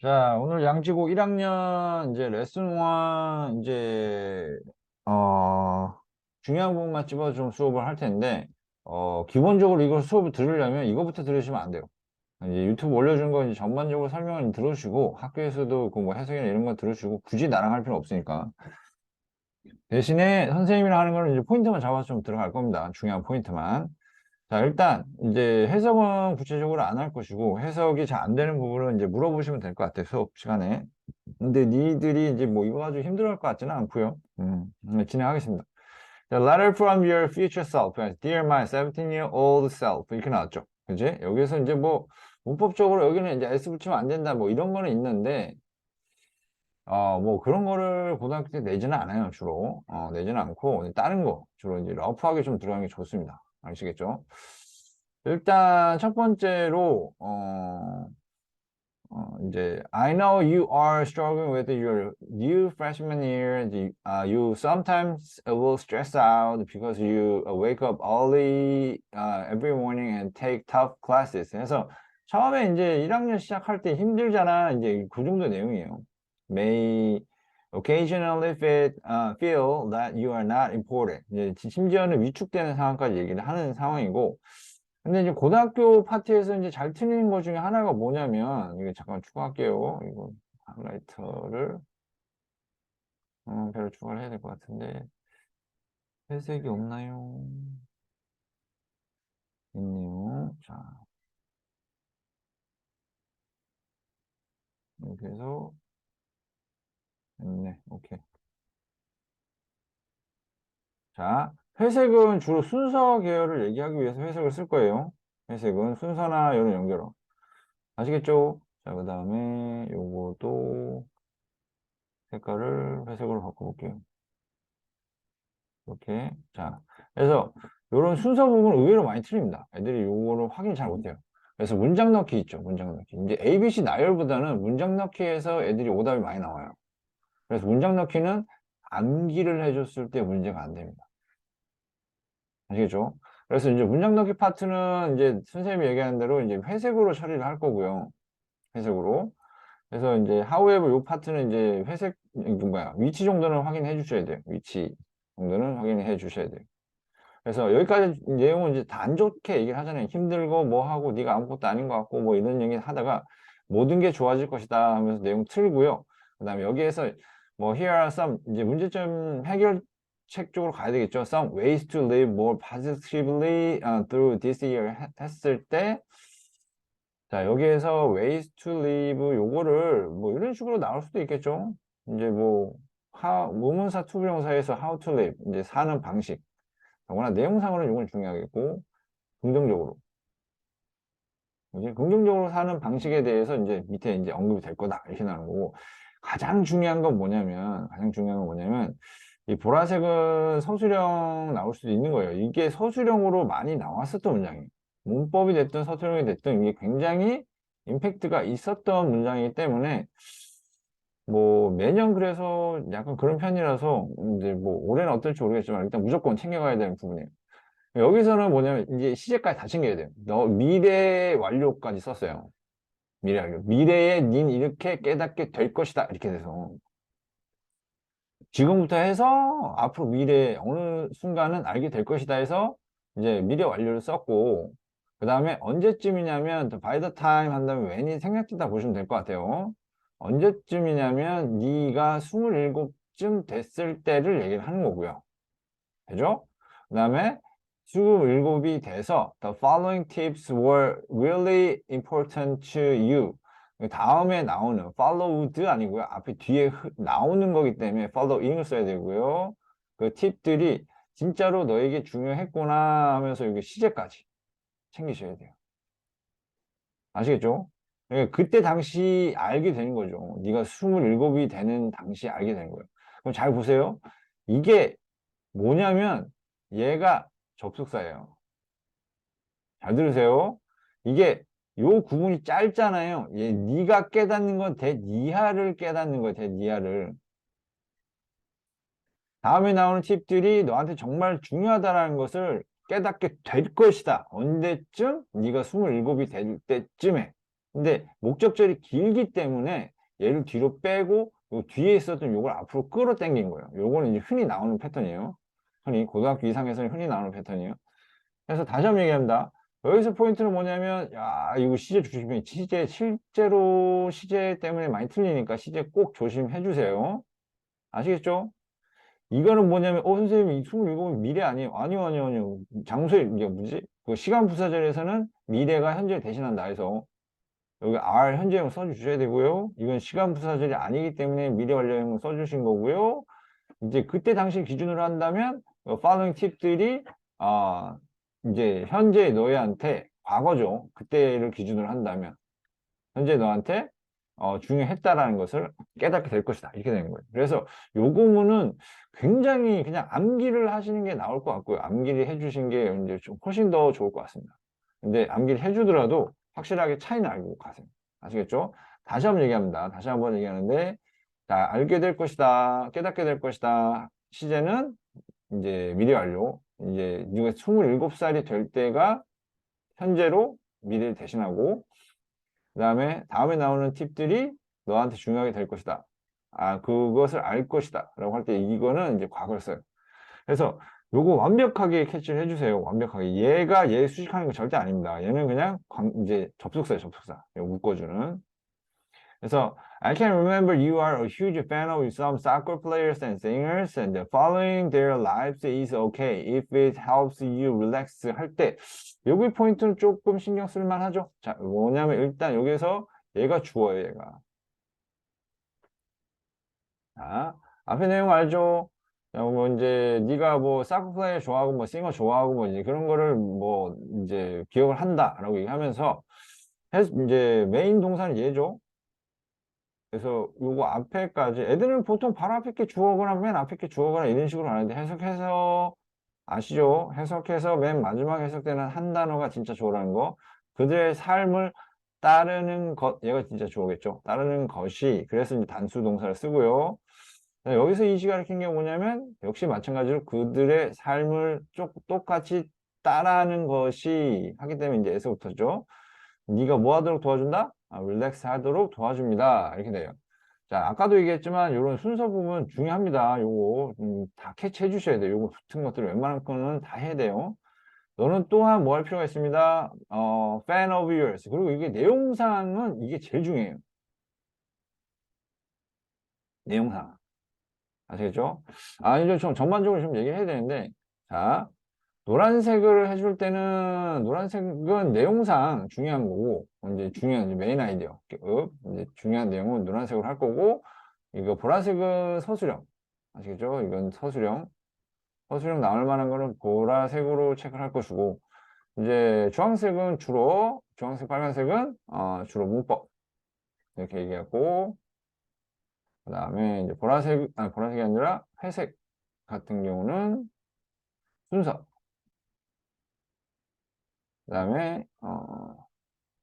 자, 오늘 양지고 1학년 이제 레슨 1 이제 중요한 부분만 집어 좀 수업을 할 텐데 기본적으로 이걸 수업을 들으려면 이거부터 들으시면 안 돼요. 이제 유튜브 올려준 거 이제 전반적으로 설명을 들으시고 학교에서도 그 뭐 해석이나 이런 거 들으시고 굳이 나랑 할 필요 없으니까 대신에 선생님이랑 하는 거는 이제 포인트만 잡아서 좀 들어갈 겁니다. 중요한 포인트만. 자, 일단 이제 해석은 구체적으로 안 할 것이고 해석이 잘 안 되는 부분은 이제 물어보시면 될 것 같아요. 수업 시간에. 근데 니들이 이제 뭐 이거 가지고 힘들어할 것 같지는 않고요. 진행하겠습니다. The letter from your future self. Dear my 17-year-old self. 이렇게 나왔죠. 그지? 여기서 이제 뭐 문법적으로 여기는 이제 S 붙이면 안 된다 뭐 이런 거는 있는데 뭐 그런 거를 고등학교 때 내지는 않아요. 주로. 내지는 않고 다른 거 주로 이제 러프하게 좀 들어가는 게 좋습니다. 아시겠죠? 일단 첫 번째로 이제 I know you are struggling with your new freshman year. You sometimes will stress out because you wake up early every morning and take tough classes. 그래서 처음에 이제 1학년 시작할 때 힘들잖아. 이제 그 정도 내용이에요. May occasionally feel that you are not important. 이제 심지어는 위축되는 상황까지 얘기를 하는 상황이고. 근데 이제 고등학교 파트에서 이제 잘 틀리는 것 중에 하나가 뭐냐면, 이거 잠깐 추가할게요. 이거 하이라이터를, 배로 추가를 해야 될 것 같은데, 회색이 없나요? 있네요. 자, 이렇게 해서, 있네. 오케이. 자, 회색은 주로 순서 계열을 얘기하기 위해서 회색을 쓸 거예요. 회색은 순서나 이런 연결어. 아시겠죠? 자, 그 다음에 요거도 색깔을 회색으로 바꿔볼게요. 이렇게. 자, 그래서 이런 순서 부분은 의외로 많이 틀립니다. 애들이 요거를 확인 잘 못해요. 그래서 문장 넣기 있죠. 문장 넣기. 이제 ABC 나열보다는 문장 넣기에서 애들이 오답이 많이 나와요. 그래서 문장 넣기는 암기를 해줬을 때 문제가 안 됩니다. 아시겠죠? 그래서 이제 문장 넣기 파트는 이제 선생님이 얘기하는 대로 이제 회색으로 처리를 할 거고요. 회색으로. 그래서 이제 however 요 파트는 이제 회색, 위치 정도는 확인해 주셔야 돼요. 위치 정도는 확인해 주셔야 돼요. 그래서 여기까지 내용은 이제 다 안 좋게 얘기를 하잖아요. 힘들고 뭐 하고 네가 아무것도 아닌 것 같고 뭐 이런 얘기 하다가 모든 게 좋아질 것이다 하면서 내용 틀고요. 그다음에 여기에서 뭐 here are some 이제 문제점 해결책 쪽으로 가야 되겠죠. Some ways to live more positively through this year 했을 때 자, 여기에서 ways to live 요거를 뭐 이런 식으로 나올 수도 있겠죠. 이제 뭐 모문사 투부정사에서 how to live 이제 사는 방식 더구나 내용상으로는 이건 중요하겠고 긍정적으로 이제 긍정적으로 사는 방식에 대해서 이제 밑에 이제 언급이 될 거다 이렇게 나오는 거고 가장 중요한 건 뭐냐면 이 보라색은 서술형 나올 수도 있는 거예요. 이게 서술형으로 많이 나왔었던 문장이에요. 문법이 됐든 서술형이 됐든 이게 굉장히 임팩트가 있었던 문장이기 때문에 뭐 매년 그래서 약간 그런 편이라서 이제 뭐 올해는 어떨지 모르겠지만 일단 무조건 챙겨가야 되는 부분이에요. 여기서는 뭐냐면 이제 시제까지 다 챙겨야 돼요. 너 미래 완료까지 썼어요. 미래 완료. 미래에 닌 이렇게 깨닫게 될 것이다. 이렇게 돼서 지금부터 해서 앞으로 미래 어느 순간은 알게 될 것이다 해서 이제 미래 완료를 썼고 그 다음에 언제쯤이냐면 by the time 한 다음에 when이 생략됐다 보시면 될 것 같아요. 언제쯤이냐면 네가 27쯤 됐을 때를 얘기를 하는 거고요. 되죠? 그 다음에 27이 돼서 the following tips were really important to you. 다음에 나오는 followed 아니고요. 앞에 뒤에 나오는 거기 때문에 following을 써야 되고요. 그 팁들이 진짜로 너에게 중요했구나 하면서 여기 시제까지 챙기셔야 돼요. 아시겠죠? 그때 당시 알게 되는 거죠. 네가 27이 되는 당시 알게 되는 거예요. 그럼 잘 보세요. 이게 뭐냐면 얘가 접속사예요. 잘 들으세요. 이게 요 구문이 짧잖아요. 얘 네가 깨닫는 건 대니하를 깨닫는 거예요. 대니하를. 다음에 나오는 팁들이 너한테 정말 중요하다라는 것을 깨닫게 될 것이다. 언제쯤? 네가 27이 될 때쯤에. 근데 목적절이 길기 때문에 얘를 뒤로 빼고 요 뒤에 있었던 요걸 앞으로 끌어당긴 거예요. 요거는 이제 흔히 나오는 패턴이에요. 흔히 고등학교 이상에서는 흔히 나오는 패턴이에요. 그래서 다시 한번 얘기합니다. 여기서 포인트는 뭐냐면, 야, 이거 시제 조심해. 실제로 시제 때문에 많이 틀리니까 시제 꼭 조심해 주세요. 아시겠죠? 이거는 뭐냐면, 선생님, 이 27은 미래 아니에요? 아니요, 아니요, 아니요. 장소에, 이게 뭐지? 그 시간 부사절에서는 미래가 현재를 대신한다 해서, 여기 R 현재형 써주셔야 되고요. 이건 시간 부사절이 아니기 때문에 미래 완료형을 써주신 거고요. 이제 그때 당시 기준으로 한다면 following 팁들이 이제 현재 너희한테 과거죠. 그때를 기준으로 한다면 현재 너한테 중요했다라는 것을 깨닫게 될 것이다. 이렇게 되는 거예요. 그래서 요 구문은 굉장히 그냥 암기를 하시는 게 나을 것 같고요. 암기를 해주신 게 이제 좀 훨씬 더 좋을 것 같습니다. 근데 암기를 해주더라도 확실하게 차이는 알고 가세요. 아시겠죠? 다시 한번 얘기합니다. 다시 한번 얘기하는데, 자, 알게 될 것이다. 깨닫게 될 것이다. 시제는 이제 미래 완료. 이제 네가 27살이 될 때가 현재로 미래를 대신하고, 그다음에 다음에 나오는 팁들이 너한테 중요하게 될 것이다. 그것을 알 것이다. 라고 할 때 이거는 이제 과거를 써요. 그래서 요거 완벽하게 캐치를 해주세요. 완벽하게. 얘가 얘 수식하는 거 절대 아닙니다. 얘는 그냥 이제 접속사예요, 접속사. 묶어주는. 그래서 I can remember you are a huge fan of some soccer players and singers and following their lives is okay if it helps you relax 할 때 여기 포인트는 조금 신경 쓸 만하죠. 자, 뭐냐면 일단 여기서 얘가 주어예요, 얘가. 자, 앞에 내용 알죠? 뭐 이제 네가 뭐 사커 플레이어 좋아하고 뭐 싱어 좋아하고 뭐 이제 그런 거를 뭐 이제 기억을 한다라고 얘기하면서 이제 메인 동사는 얘죠. 그래서 요거 앞에까지 애들은 보통 바로 앞에 게 주어거나 맨 앞에 게 주어거나 이런 식으로 하는데 해석해서 아시죠? 해석해서 맨 마지막 해석되는 한 단어가 진짜 주어라는 거. 그들의 삶을 따르는 것, 얘가 진짜 주어겠죠. 따르는 것이 그래서 이제 단수 동사를 쓰고요. 여기서 이시 가리킨 게 뭐냐면 역시 마찬가지로 그들의 삶을 똑같이 따라하는 것이 하기 때문에 이제 에서부터죠. 네가 뭐 하도록 도와준다? 릴렉스 하도록 도와줍니다. 이렇게 돼요. 자, 아까도 얘기했지만 이런 순서 부분 중요합니다. 요거 다 캐치해 주셔야 돼요. 요거 붙은 것들 웬만한 거는 다 해야 돼요. 너는 또한 뭐 할 필요가 있습니다. fan of yours. 그리고 이게 내용상은 이게 제일 중요해요. 내용상. 아시겠죠? 이제 좀 전반적으로 좀 얘기를 해야 되는데, 자, 노란색을 해줄 때는, 노란색은 내용상 중요한 거고, 이제 중요한, 이제 메인 아이디어. 이제 중요한 내용은 노란색으로 할 거고, 이거 보라색은 서술형. 아시겠죠? 이건 서술형. 서술형 나올 만한 거는 보라색으로 체크를 할 것이고, 이제 주황색은 주로, 주황색, 빨간색은, 주로 문법. 이렇게 얘기하고, 그 다음에 이제 보라색이 아니라 회색 같은 경우는 순서. 그 다음에,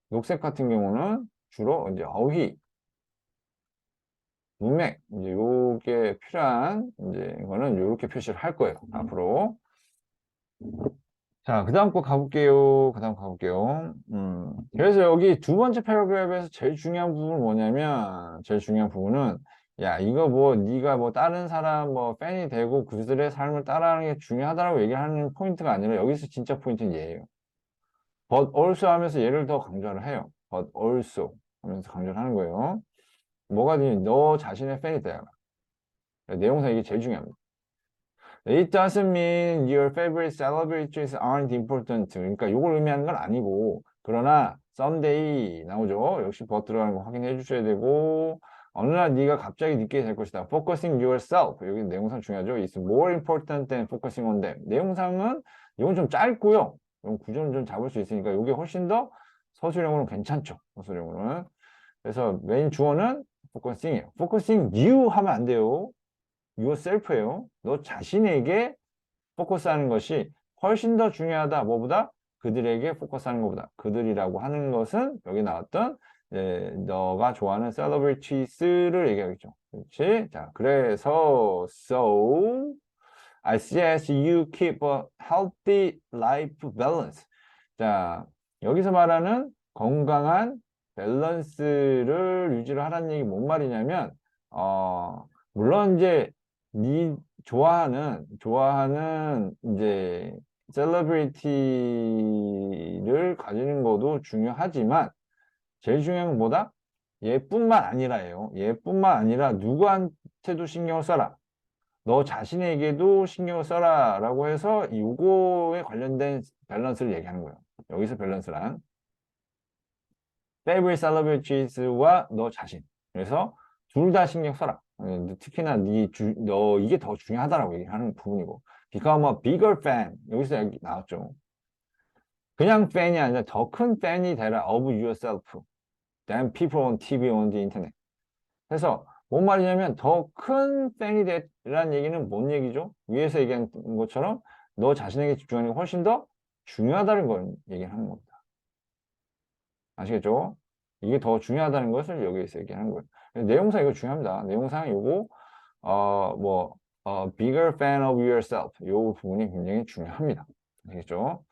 녹색 같은 경우는 주로 이제 어휘, 문맥, 이제 요게 필요한, 이제 이거는 요렇게 표시를 할 거예요. 앞으로. 자, 그 다음 거 가볼게요. 그 다음 가볼게요. 그래서 여기 두 번째 패러그래프에서 제일 중요한 부분은 뭐냐면, 제일 중요한 부분은, 야, 이거 뭐, 네가 뭐, 다른 사람 뭐, 팬이 되고 그들의 삶을 따라하는 게 중요하다라고 얘기하는 포인트가 아니라, 여기서 진짜 포인트는 얘예요. but also 하면서 얘를 더 강조를 해요. but also 하면서 강조를 하는 거예요. 뭐가 되니? 너 자신의 팬이 되라. 내용상 이게 제일 중요합니다. It doesn't mean your favorite celebrities aren't important. 그러니까 이걸 의미하는 건 아니고, 그러나 someday 나오죠. 역시 but 들어가는 거 확인해 주셔야 되고, 어느 날 네가 갑자기 느끼게 될 것이다. Focusing yourself. 여기 내용상 중요하죠. It's more important than focusing on them. 내용상은 이건 좀 짧고요. 이건 구조는 좀 잡을 수 있으니까 이게 훨씬 더 서술형으로는 괜찮죠. 서술형으로는. 그래서 메인 주어는 focusing이에요. focusing you 하면 안 돼요. yourself예요. 너 자신에게 포커스하는 것이 훨씬 더 중요하다. 뭐보다? 그들에게 포커스하는 것보다. 그들이라고 하는 것은 여기 나왔던 너가 좋아하는 celebrities를 얘기하겠죠. 그렇지? 자, 그래서 so I suggest you keep a healthy life balance. 자, 여기서 말하는 건강한 밸런스를 유지를 하라는 얘기 뭔 말이냐면, 물론 이제, 니 좋아하는 이제, 셀러브리티를 가지는 것도 중요하지만, 제일 중요한 건 뭐다? 얘뿐만 아니라예요. 얘뿐만 아니라 누구한테도 신경을 써라. 너 자신에게도 신경을 써라. 라고 해서 이거에 관련된 밸런스를 얘기하는 거예요. 여기서 밸런스란. favorite celebrities와 너 자신. 그래서 둘 다 신경 써라. 특히나 너 이게 더 중요하다라고 얘기하는 부분이고. become a bigger fan. 여기서 여기 나왔죠. 그냥 팬이 아니라 더 큰 팬이 되라 of yourself than people on TV on the internet. 그래서 뭔 말이냐면 더 큰 팬이 되라는 얘기는 뭔 얘기죠? 위에서 얘기한 것처럼 너 자신에게 집중하는 게 훨씬 더 중요하다는 걸 얘기하는 겁니다. 아시겠죠? 이게 더 중요하다는 것을 여기에서 얘기하는 거예요. 내용상 이거 중요합니다. 내용상 이거 bigger fan of yourself 이 부분이 굉장히 중요합니다. 아시겠죠?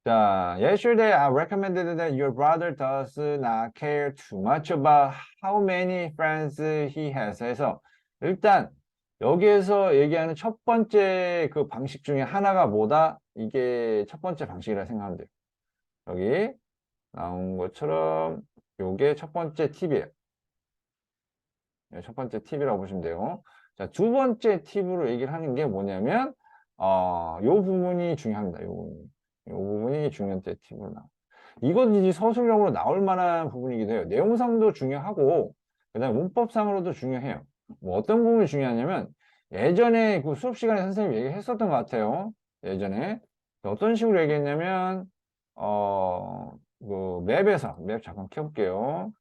자, yesterday I recommended that your brother does not care too much about how many friends he has. 해서 일단 여기에서 얘기하는 첫 번째 그 방식 중에 하나가 뭐다? 이게 첫 번째 방식이라 생각하면 돼요. 여기 나온 것처럼 요게 첫 번째 팁이에요. 첫 번째 팁이라고 보시면 돼요. 자, 두 번째 팁으로 얘기를 하는 게 뭐냐면 요 부분이 중요합니다. 요 부분이 중요한 팁으로 나와. 이건 이제 서술형으로 나올 만한 부분이기도 해요. 내용상도 중요하고 그다음에 문법상으로도 중요해요. 뭐 어떤 부분이 중요하냐면 예전에 그 수업 시간에 선생님이 얘기했었던 것 같아요. 예전에 어떤 식으로 얘기했냐면 그 맵에서 맵 잠깐 켜볼게요.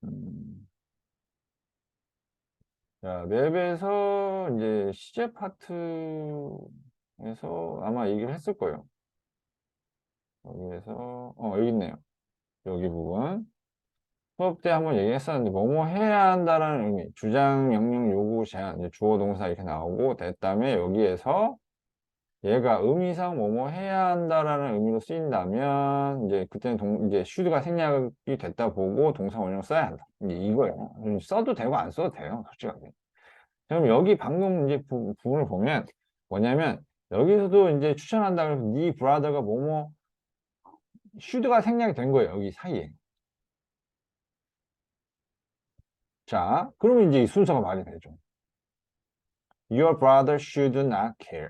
음, 자, 맵에서 이제 시제 파트에서 아마 얘기를 했을 거예요. 여기에서 여기 있네요. 여기 부분. 수업 때 한번 얘기했었는데 뭐뭐 해야 한다라는 의미 주장, 명령, 요구, 제한 이제 주어, 동사 이렇게 나오고 그다음에 여기에서 얘가 의미상 뭐뭐 해야 한다라는 의미로 쓰인다면 이제 그때는 이제 should가 생략이 됐다 보고 동사 원형을 써야 한다. 이제 이거예요. 써도 되고 안 써도 돼요. 솔직하게. 그럼 여기 방금 이제 부분을 보면 뭐냐면 여기서도 이제 추천한다 그래서 네 브라더가 뭐뭐 should가 생략이 된 거예요. 여기 사이에. 자, 그러면 이제 이 순서가 말이 되죠. Your brother should not care.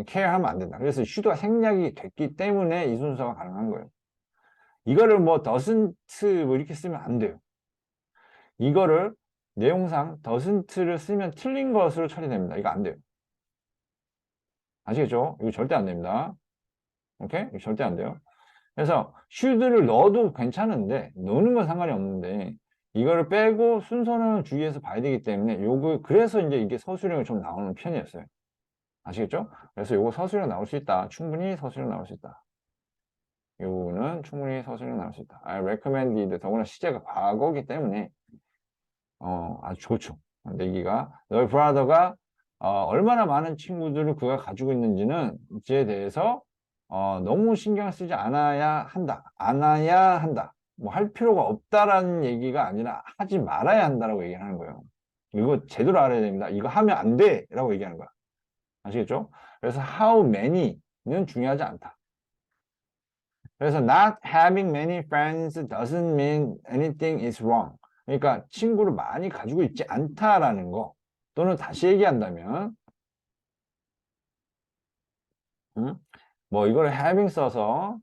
care 하면 안 된다. 그래서 should가 생략이 됐기 때문에 이 순서가 가능한 거예요. 이거를 뭐 doesn't 뭐 이렇게 쓰면 안 돼요. 이거를 내용상 doesn't를 쓰면 틀린 것으로 처리됩니다. 이거 안 돼요. 아시겠죠? 이거 절대 안 됩니다. 오케이? 이거 절대 안 돼요. 그래서 should를 넣어도 괜찮은데 넣는 건 상관이 없는데 이거를 빼고 순서는 주의해서 봐야 되기 때문에 그래서 이제 이게 서술형이 좀 나오는 편이었어요. 아시겠죠? 그래서 요거 서술형 나올 수 있다. 충분히 서술형 나올 수 있다. 이 부분은 충분히 서술형 나올 수 있다. I recommended 더구나 시제가 과거기 때문에 아주 좋죠. 내기가 너희 브라더가 얼마나 많은 친구들을 그가 가지고 있는지는 이에 대해서 너무 신경 쓰지 않아야 한다. 안아야 한다. 뭐 할 필요가 없다라는 얘기가 아니라 하지 말아야 한다라고 얘기하는 거예요. 이거 제대로 알아야 됩니다. 이거 하면 안 돼라고 얘기하는 거야. 아시겠죠? 그래서 how many는 중요하지 않다. 그래서 not having many friends doesn't mean anything is wrong. 그러니까 친구를 많이 가지고 있지 않다라는 거. 또는 다시 얘기한다면 뭐 이걸 having 써서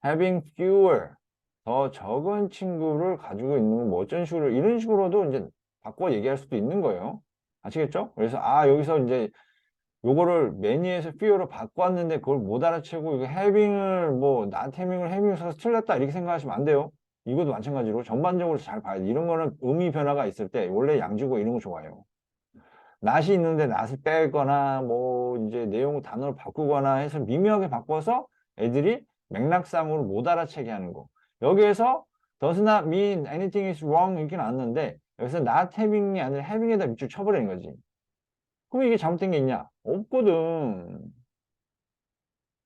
having fewer 더 적은 친구를 가지고 있는 뭐 어쩐 식으로 이런 식으로도 이제 바꿔 얘기할 수도 있는 거예요. 아시겠죠? 그래서 여기서 이제 요거를 many에서 few로 바꿨는데 그걸 못 알아채고 이거 having을 뭐 not having을 having 써서 틀렸다 이렇게 생각하시면 안 돼요. 이것도 마찬가지로 전반적으로 잘 봐야 돼. 이런 거는 의미 변화가 있을 때 원래 양주고 이런 거 좋아해요. not이 있는데 not을 빼거나 뭐 이제 내용 단어를 바꾸거나 해서 미묘하게 바꿔서 애들이 맥락상으로 못 알아채게 하는 거. 여기에서 does not mean anything is wrong 이렇게 나왔는데 여기서 not having이 아니라 having에다 밑줄 쳐버리는 거지. 그럼 이게 잘못된 게 있냐? 없거든.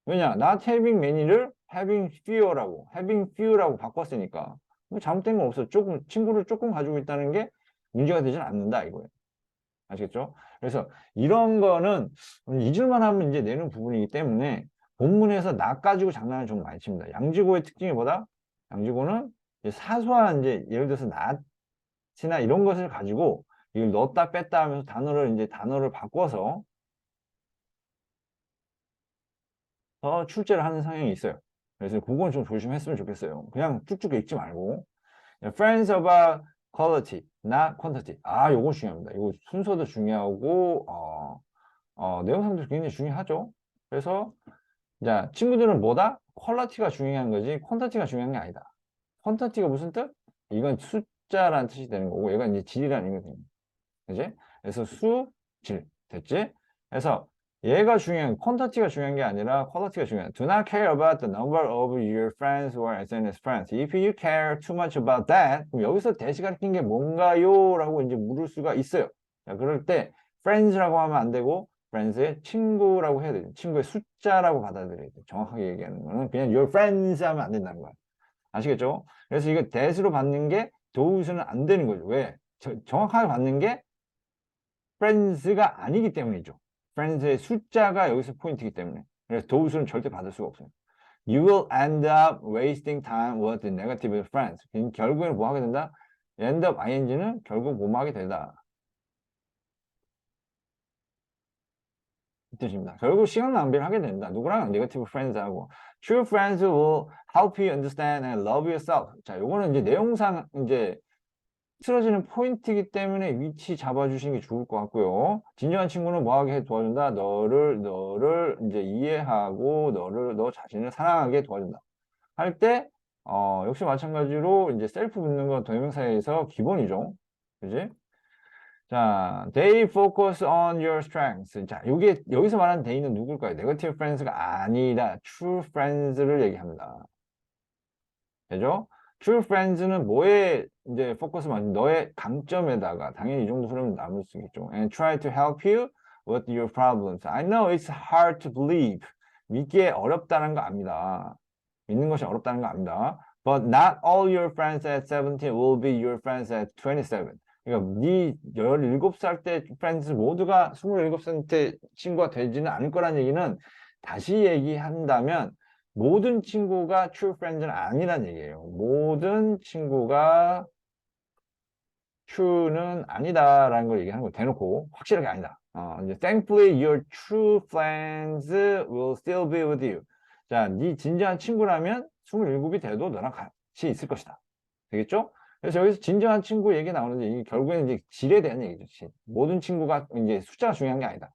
왜냐? not having many를 having few라고 바꿨으니까. 뭐 잘못된 건 없어. 친구를 조금 가지고 있다는 게 문제가 되진 않는다, 이거예요. 아시겠죠? 그래서 이런 거는 잊을만 하면 이제 내는 부분이기 때문에 본문에서 나 가지고 장난을 좀 많이 칩니다. 양지고의 특징이 뭐다? 양지고는 이제 사소한 이제 예를 들어서 낫이나 이런 것을 가지고 이걸 넣었다 뺐다 하면서 단어를 바꿔서 출제를 하는 성향이 있어요. 그래서 그건 좀 조심했으면 좋겠어요. 그냥 쭉쭉 읽지 말고. Friends about quality, not quantity. 아, 요거 중요합니다. 이거 순서도 중요하고, 내용상도 굉장히 중요하죠. 그래서, 자, 친구들은 뭐다? 퀄리티가 중요한 거지, 퀀터티가 중요한 게 아니다. 퀀터티가 무슨 뜻? 이건 숫자라는 뜻이 되는 거고, 얘가 이제 질이라는 의미가 됩니다. 그지? 그래서 질. 됐지? 그래서 얘가 중요한, 퀀터티가 중요한 게 아니라 퀄리티가 중요한. Do not care about the number of your friends or SNS friends. If you care too much about that, 그럼 여기서 대시 가리킨 게 뭔가요? 라고 이제 물을 수가 있어요. 자, 그럴 때 friends라고 하면 안 되고 friends의 친구라고 해야 돼요. 친구의 숫자라고 받아들여야 돼요. 정확하게 얘기하는 거는 그냥 your friends 하면 안 된다는 거야. 아시겠죠? 그래서 이거 대시로 받는 게 도우스는 안 되는 거죠. 왜? 정확하게 받는 게 friends가 아니기 때문이죠. friends의 숫자가 여기서 포인트이기 때문에. 그래서 도우스는 절대 받을 수가 없어요. You will end up wasting time with the negative friends. 결국에는 뭐 하게 된다? end up ing는 결국 뭐 하게 된다. 이 뜻입니다. 결국 시간 낭비를 하게 된다. 누구랑? negative friends하고. True friends will help you understand and love yourself. 자, 요거는 이제 내용상 이제 틀어지는 포인트이기 때문에 위치 잡아주시는 게 좋을 것 같고요. 진정한 친구는 뭐하게 도와준다? 너를 이제 이해하고 너 자신을 사랑하게 도와준다. 할 때, 역시 마찬가지로 이제 셀프 붙는 건 동명사에서 기본이죠. 그지? 자, they focus on your strengths. 자, 여기서 말하는 they는 누굴까요? negative friends가 아니라 true friends를 얘기합니다. 되죠? True friends는 뭐에 이제 포커스 맞지? 너의 강점에다가 당연히 이 정도 흐름은 남을 수 있겠죠. And try to help you with your problems. I know it's hard to believe. 믿기에 어렵다는 거 압니다. 믿는 것이 어렵다는 거 압니다. But not all your friends at 17 will be your friends at 27. 그러니까 네 17살 때 friends 모두가 27살 때 친구가 되지는 않을 거란 얘기는 다시 얘기한다면 모든 친구가 true friends는 아니란 얘기예요. 모든 친구가 true는 아니다라는 걸 얘기하는 거 대놓고 확실하게 아니다. 이제 thankfully your true friends will still be with you. 자, 네 진정한 친구라면 27이 돼도 너랑 같이 있을 것이다. 되겠죠? 그래서 여기서 진정한 친구 얘기 나오는데 이게 결국에는 이제 질에 대한 얘기죠. 질. 모든 친구가 이제 숫자가 중요한 게 아니다.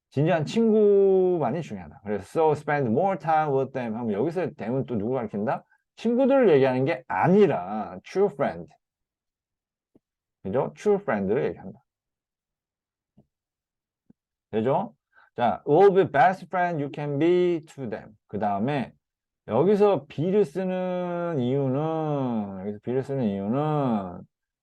진지한 친구만이 중요하다. 그래서 so spend more time with them 하면 여기서 them은 또 누구 가리킨다? 친구들을 얘기하는 게 아니라 true friend. 그죠? true friend를 얘기한다. 되죠? 자, will be best friend you can be to them. 그 다음에 여기서 be를 쓰는 이유는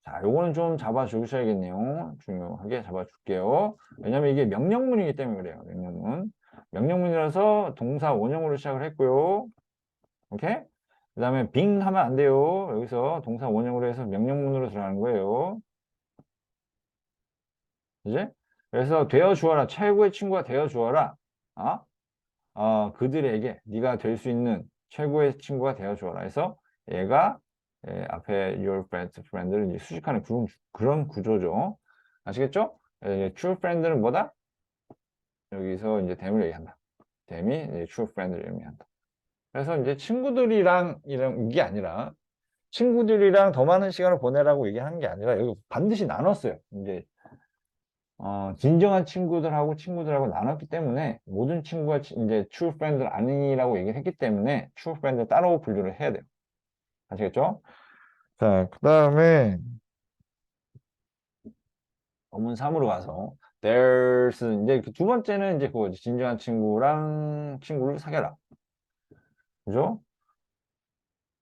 자, 요거는 좀 잡아주셔야겠네요. 중요하게 잡아줄게요. 왜냐면 이게 명령문이기 때문에 그래요. 명령문. 명령문이라서 동사 원형으로 시작을 했고요. 오케이? 그 다음에 being 하면 안 돼요. 여기서 동사 원형으로 해서 명령문으로 들어가는 거예요. 그지? 그래서 되어 주어라. 최고의 친구가 되어 주어라. 그들에게 네가 될 수 있는 최고의 친구가 되어 주어라. 해서 얘가 앞에 your best friend를 이제 수식하는 그런 구조죠. 아시겠죠? true friend는 뭐다? 여기서 이제 댐을 얘기한다. 댐이 이제 true friend를 의미한다. 그래서 이제 친구들이랑 이런 게 아니라 친구들이랑 더 많은 시간을 보내라고 얘기하는 게 아니라 여기 반드시 나눴어요. 이제 진정한 친구들하고 나눴기 때문에 모든 친구가 이제 true friend 아니라고 얘기를 했기 때문에 true friend 따로 분류를 해야 돼요. 아시겠죠? 자, 그 다음에 어문 3으로 가서 there's 이제 그 두 번째는 이제 그거지. 진정한 친구랑 친구를 사귀어라. 그죠?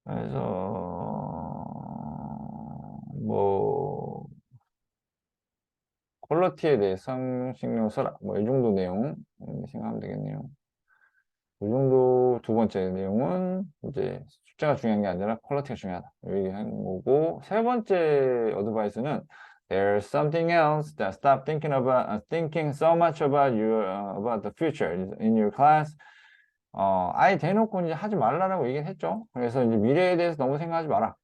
그래서 뭐 퀄리티에 대해서 신경 써라. 뭐 이 정도 내용 생각하면 되겠네요. 이 정도 두 번째 내용은 이제 숫자가 중요한 게 아니라 퀄리티가 중요하다. 이렇게 하는 거고, 세 번째 어드바이스는 There's something else that stop thinking about thinking so much about about the future in your class. 아예 대놓고 이제 하지 말라라고 얘기를 했죠. 그래서 이제 미래에 대해서 너무 생각하지 마라.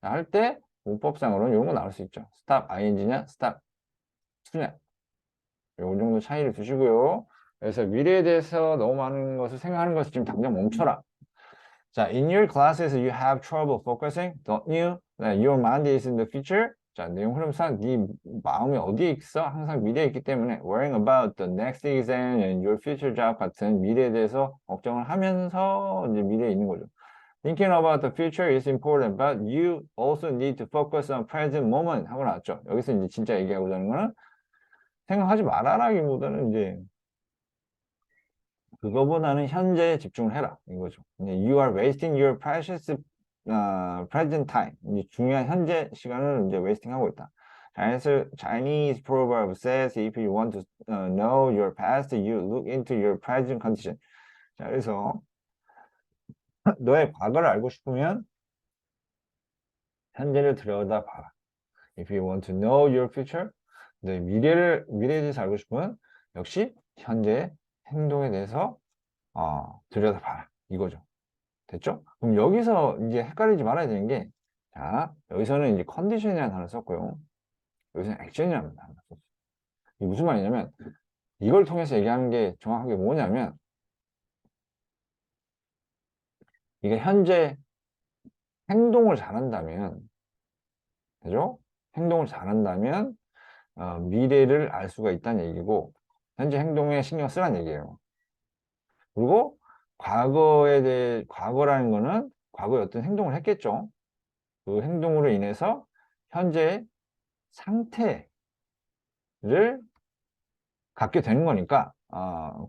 할 때 문법상으로는 이런 거 나올 수 있죠. stop ing냐, stop 수냐. 요 정도 차이를 두시고요. 그래서 미래에 대해서 너무 많은 것을 생각하는 것을 지금 당장 멈춰라. 자, in your classes you have trouble focusing, don't you? Your mind is in the future. 자, 내용 흐름상 네 마음이 어디에 있어? 항상 미래에 있기 때문에 worrying about the next exam and your future job 같은 미래에 대해서 걱정을 하면서 이제 미래에 있는 거죠. Thinking about the future is important, but you also need to focus on present moment 하고 나왔죠. 여기서 이제 진짜 얘기하고자 하는 거는 생각하지 말아라기보다는 이제 그거보다는 현재에 집중을 해라 이거죠. You are wasting your precious present time. 이제 중요한 현재 시간을 이제 wasting하고 있다. Chinese proverb says if you want to know your past, you look into your present condition. 자, 그래서 너의 과거를 알고 싶으면 현재를 들여다봐라. If you want to know your future, 너의 미래에 대해서 알고 싶으면 역시 현재의 행동에 대해서 들여다봐라 이거죠. 됐죠? 그럼 여기서 이제 헷갈리지 말아야 되는 게, 자, 여기서는 이제 컨디션이라는 단어를 썼고요. 여기서는 액션이라는 단어를 썼어요. 이게 무슨 말이냐면, 이걸 통해서 얘기하는 게 정확하게 뭐냐면, 이게 현재 행동을 잘한다면, 그죠? 행동을 잘한다면, 미래를 알 수가 있다는 얘기고, 현재 행동에 신경 쓰라는 얘기예요. 그리고 과거라는 거는 과거에 어떤 행동을 했겠죠. 그 행동으로 인해서 현재의 상태를 갖게 되는 거니까,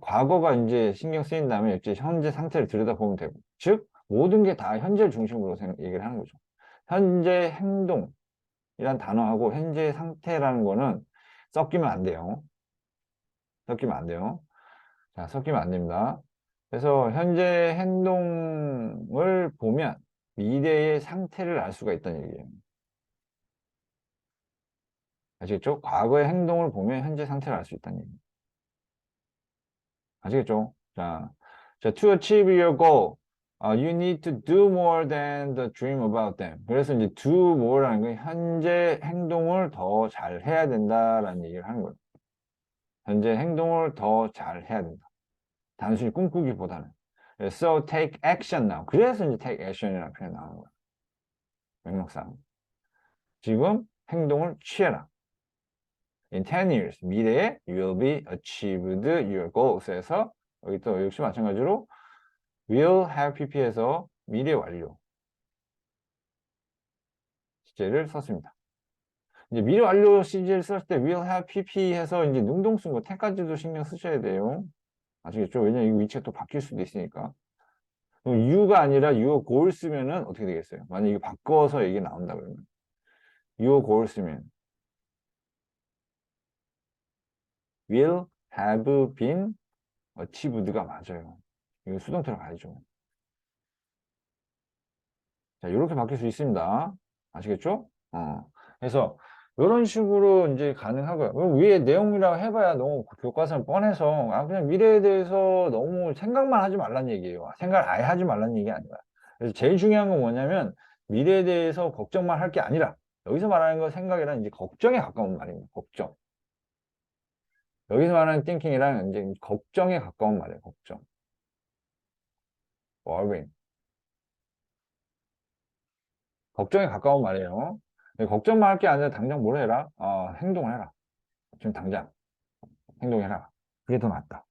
과거가 이제 신경 쓰인 다음에 이제 현재 상태를 들여다보면 되고, 즉, 모든 게 다 현재 중심으로 얘기를 하는 거죠. 현재 행동이란 단어하고 현재 상태라는 거는 섞이면 안 돼요. 섞이면 안 돼요. 자, 섞이면 안 됩니다. 그래서 현재 행동을 보면 미래의 상태를 알 수가 있다는 얘기예요. 아시겠죠? 과거의 행동을 보면 현재 상태를 알 수 있다는 얘기예요. 아시겠죠? 자, to achieve your goal, you need to do more than the dream about them. 그래서 이제 do more라는 건 현재 행동을 더 잘 해야 된다라는 얘기를 하는 거예요. 현재 행동을 더 잘 해야 된다. 단순히 꿈꾸기보다는. So take action now. 그래서 이제 take action이라는 표현이 나오는 거예요. 맥락상. 지금 행동을 취해라. In 10 years, 미래에 you will be achieved your goals에서 여기 또 역시 마찬가지로 will have pp에서 미래 완료 시제를 썼습니다. 이제 미래 완료 시제를 쓸 때 will have pp 해서 이제 능동순 거 10까지도 신경 쓰셔야 돼요. 아시겠죠? 왜냐면 이 위치가 또 바뀔 수도 있으니까. 그럼 you가 아니라 your goal 쓰면은 어떻게 되겠어요? 만약 이거 바꿔서 얘기 나온다 그러면 your goal 쓰면 will have been achieved가 맞아요. 이거 수동태로 가야죠. 자, 이렇게 바뀔 수 있습니다. 아시겠죠? 그래서 이런 식으로 이제 가능하고요. 그럼 위에 내용이라고 해봐야 너무 교과서는 뻔해서 그냥 미래에 대해서 너무 생각만 하지 말란 얘기예요. 생각을 아예 하지 말란 얘기 아니라. 그래서 제일 중요한 건 뭐냐면 미래에 대해서 걱정만 할 게 아니라 여기서 말하는 거 생각이란 이제 걱정에 가까운 말입니다. 걱정. 여기서 말하는 thinking이랑 이제 걱정에 가까운 말이에요. 걱정. worrying. 걱정에 가까운 말이에요. 걱정만 할 게 아니라 당장 뭘 해라? 행동을 해라. 지금 당장 행동해라. 그게 더 낫다.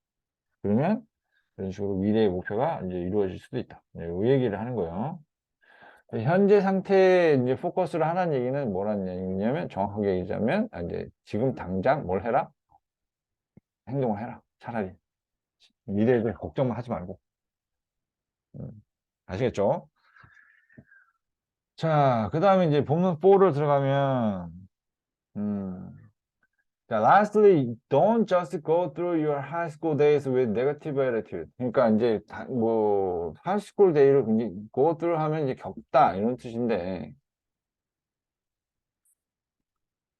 그러면 이런 식으로 미래의 목표가 이제 이루어질 수도 있다. 이 얘기를 하는 거예요. 현재 상태에 이제 포커스를 하라는 얘기는 뭐라는 얘기냐면 정확하게 얘기하자면 이제 지금 당장 뭘 해라? 행동을 해라. 차라리 미래에 대해 걱정만 하지 말고. 아시겠죠? 자, 그 다음에 이제 본문 4를 들어가면, 음, 자, lastly, don't just go through your high school days with negative attitude. 그러니까 이제 뭐 high school day를 굉장히 go through 하면 이제 겪다 이런 뜻인데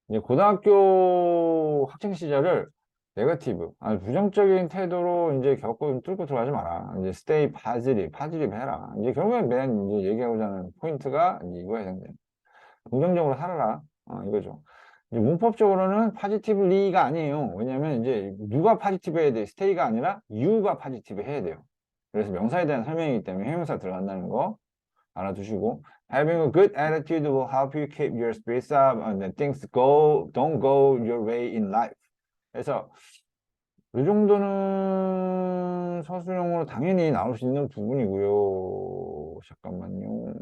이제 고등학교 학창 시절을 네거티브, 아니 부정적인 태도로 이제 겪고 뚫고 들어가지 마라. 이제 stay positive 해라. 이제 결국엔 맨 이제 얘기하고자 하는 포인트가 이제 이거에 해당돼요. 긍정적으로 살아라. 이거죠. 이제 문법적으로는 positively가 아니에요. 왜냐면 이제 누가 positive 해야 돼? stay가 아니라 you가 positive 해야 돼요. 그래서 명사에 대한 설명이기 때문에 형용사 들어간다는 거 알아두시고 having a good attitude will help you keep your spirits up and then things don't go your way in life. 그래서 이 정도는 서술형으로 당연히 나올 수 있는 부분이고요. 잠깐만요.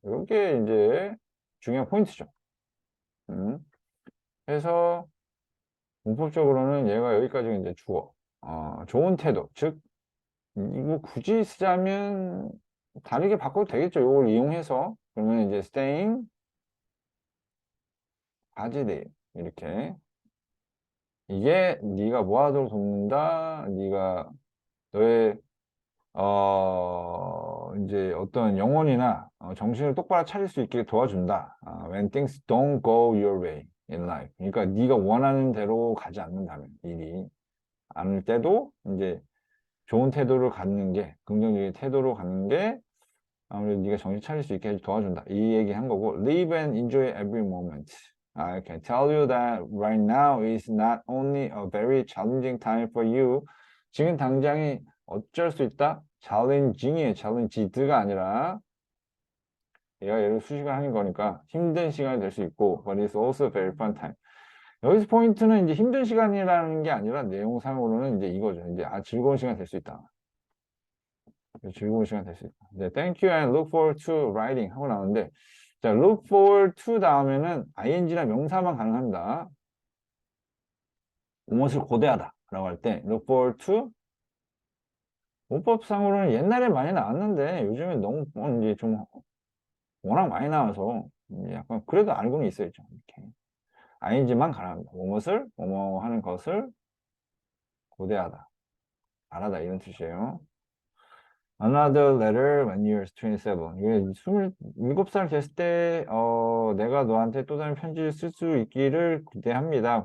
요게 이제 중요한 포인트죠. 그래서 문법적으로는 얘가 여기까지 이제 주어. 좋은 태도. 즉, 이거 굳이 쓰자면 다르게 바꿔도 되겠죠. 이걸 이용해서. 그러면 이제 staying, positive. 이렇게. 이게 네가 뭐 하도록 돕는다. 네가 너의 이제 어떤 영혼이나 정신을 똑바로 차릴 수 있게 도와준다. When things don't go your way in life. 그러니까 네가 원하는 대로 가지 않는다면 일이 않을 때도 이제 좋은 태도를 갖는 게 긍정적인 태도로 갖는 게 아무래도 네가 정신 차릴 수 있게 도와준다. 이 얘기 한 거고 live and enjoy every moment. I can tell you that right now is not only a very challenging time for you. 지금 당장이 어쩔 수 있다? challenging이에요. challenge드가 아니라 얘가 예를 수식을 하는 거니까 힘든 시간이 될 수 있고 but it's also very fun time. 여기서 포인트는 이제 힘든 시간이라는 게 아니라 내용상으로는 이제 이거죠. 이제 즐거운 시간 될 수 있다. 즐거운 시간 될 수 있다. 이제 thank you and look forward to writing 하고 나오는데 자, look forward to 다음에는 ing나 명사만 가능합니다. 무엇을 고대하다 라고 할 때 look forward to 문법상으로는 옛날에 많이 나왔는데 요즘에 너무 이제 좀 워낙 많이 나와서 약간 그래도 알고는 있어야죠. 이렇게 ing만 가능합니다. 무엇을 뭐뭐 하는 것을 고대하다, 바라다 이런 뜻이에요. Another letter when you're 27. 이게 27살 됐을 때 내가 너한테 또 다른 편지를 쓸 수 있기를 고대합니다.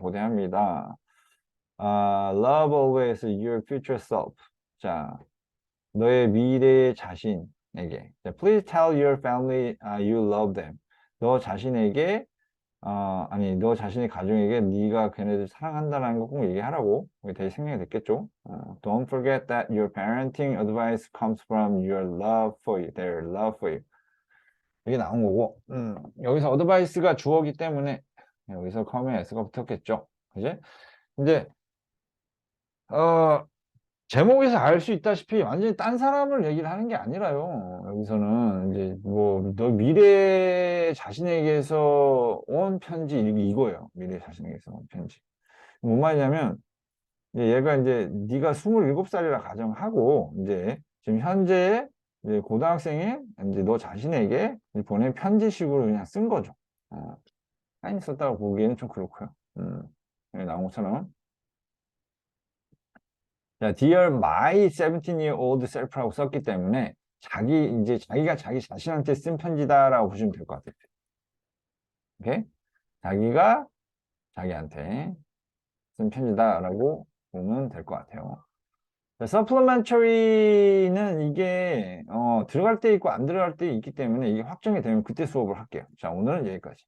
Love always your future self. 자, 너의 미래 자신에게. 자, Please tell your family you love them. 너 자신에게 너 자신의 가족에게 네가 걔네들 사랑한다는 거 꼭 얘기하라고. 그게 되게 생각이 됐겠죠. Don't forget that your parenting advice comes from your love for you, their love for you. 이게 나온 거고, 여기서 advice가 주어기 때문에 여기서 come에 s가 붙었겠죠. 그지? 이제 제목에서 알 수 있다시피 완전히 딴 사람을 얘기를 하는 게 아니라요. 여기서는 이제 뭐 너 미래 자신에게서 온 편지 이거예요. 미래 자신에게서 온 편지. 뭔 말이냐면 얘가 이제 네가 27살이라 가정하고 이제 지금 현재 이제 고등학생인 이제 너 자신에게 보낸 편지식으로 그냥 쓴 거죠. 사인 썼다고 보기에는 좀 그렇고요. 여기 나온 것처럼. 자, Dear my 17-year-old self라고 썼기 때문에 자기가 자기 자신한테 쓴 편지다라고 보시면 될 것 같아요. 오케이? 자기가 자기한테 쓴 편지다라고 보면 될 것 같아요. 자, supplementary는 이게 들어갈 때 있고 안 들어갈 때 있기 때문에 이게 확정이 되면 그때 수업을 할게요. 자, 오늘은 여기까지.